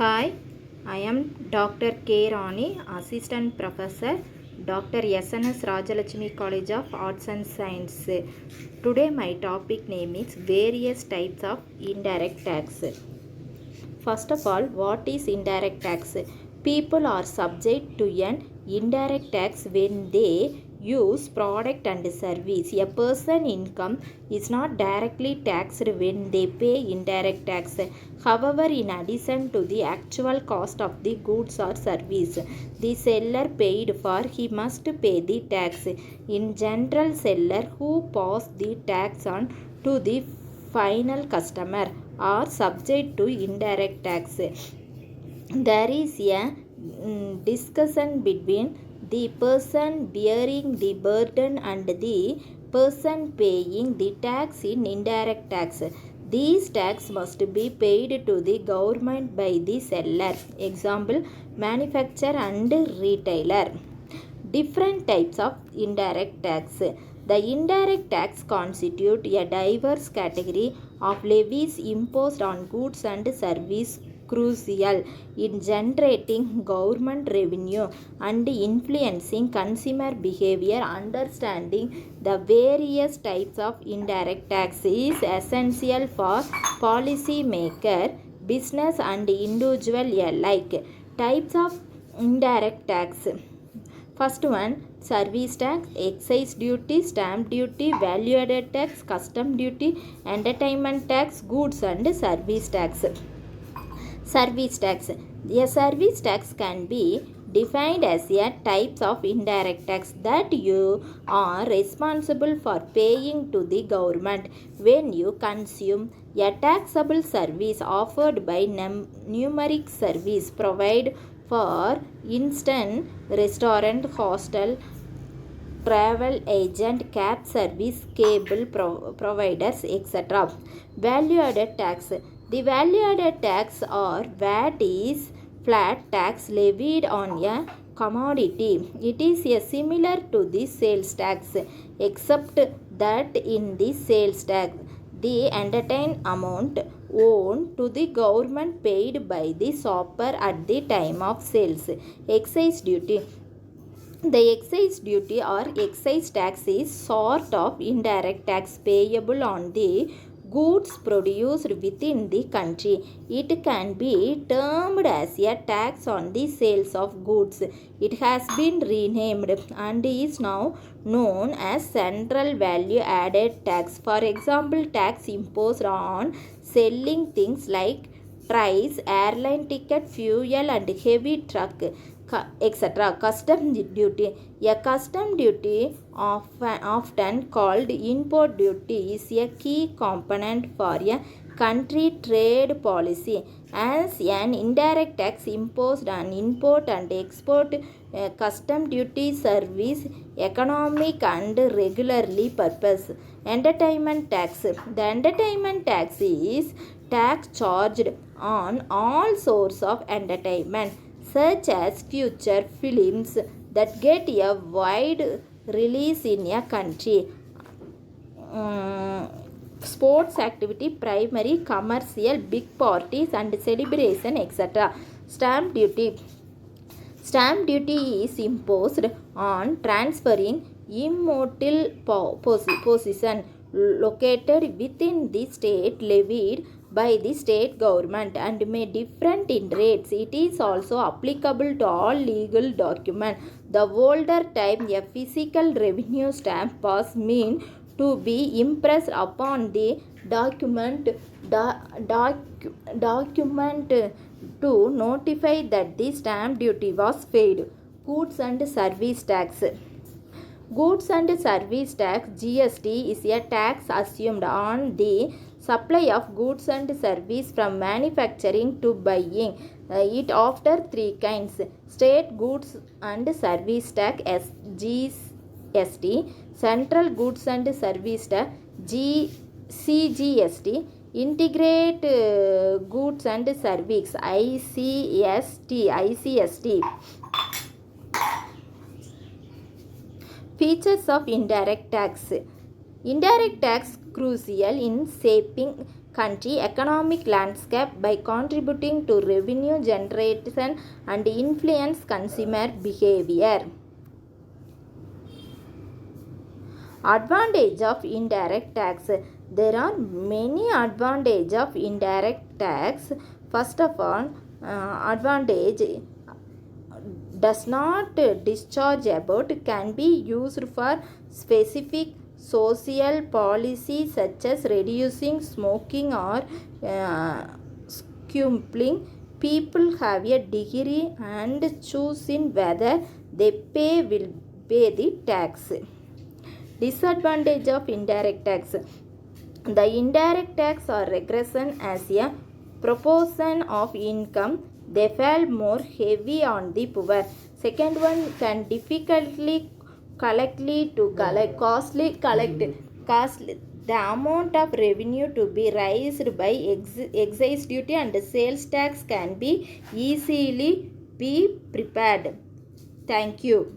Hi, I am Dr.K.Rani, Assistant Professor, Dr. SNS Rajalakshmi College of Arts and Science. Today my topic name is various types of indirect tax. First of all, what is indirect tax? People are subject to an indirect tax when they use product and service. A person income is not directly taxed when they pay indirect tax. However, in addition to the actual cost of the goods or service the seller paid for, he must pay the tax. In general, seller who pass the tax on to the final customer are subject to indirect tax. There is a discussion between the person bearing the burden and the person paying the tax in indirect tax. These tax must be paid to the government by the seller. Example, manufacturer and retailer. Different types of indirect tax. The indirect tax constitute a diverse category of levies imposed on goods and services crucial in generating government revenue and influencing consumer behavior. Understanding the various types of indirect tax is essential for policymaker, business and individual alike. Types of indirect tax. First one, service tax, excise duty, stamp duty, value added tax, custom duty, entertainment tax, goods and service tax. Service tax. A service tax can be defined as a types of indirect tax that you are responsible for paying to the government when you consume a taxable service offered by numeric service provide. For instance, restaurant, hostel, travel agent, cab service, cable providers, etc. Value added tax. The value added tax or VAT is flat tax levied on a commodity. It is similar to the sales tax except that in the sales tax the entertained amount owed to the government paid by the shopper at the time of sales. Excise duty. The excise duty or excise tax is sort of indirect tax payable on the goods produced within the country. It can be termed as a tax on the sales of goods. It has been renamed and is now known as central value added tax. For example, tax imposed on selling things like price, airline ticket, fuel and heavy truck, etc. Custom duty. A custom duty, often called import duty, is a key component for a country trade policy. As an indirect tax imposed on import and export, custom duty service economic and regularly purpose. Entertainment tax. The entertainment tax is tax charged on all sorts of entertainment such as feature films that get a wide release in a country. Sports activity, primary, commercial, big parties and celebration, etc. Stamp duty. Stamp duty is imposed on transferring immortal possession located within the state levied by the state government and may differ in rates. It is also applicable to all legal documents. The older time a physical revenue stamp was meant to be impressed upon the document to notify that the stamp duty was paid. Goods and service tax. Goods and service tax (GST) is a tax assumed on the supply of goods and service from manufacturing to buying. It after three kinds: state goods and service tax (GST), central goods and service tax CGST, integrate goods and service ICST. Features of indirect tax. Indirect tax crucial in shaping country economic landscape by contributing to revenue generation and influence consumer behavior. Advantage of indirect tax. There are many advantages of indirect tax. First of all, advantage does not discharge about can be used for specific social policies such as reducing smoking or scumbling. People have a degree and choosing whether they will pay the tax. Disadvantage of indirect tax. The indirect tax or regression as a proportion of income, they fall more heavy on the poor. Second one, can difficultly costly the amount of revenue to be raised by excise duty and sales tax can be easily be prepared. Thank you.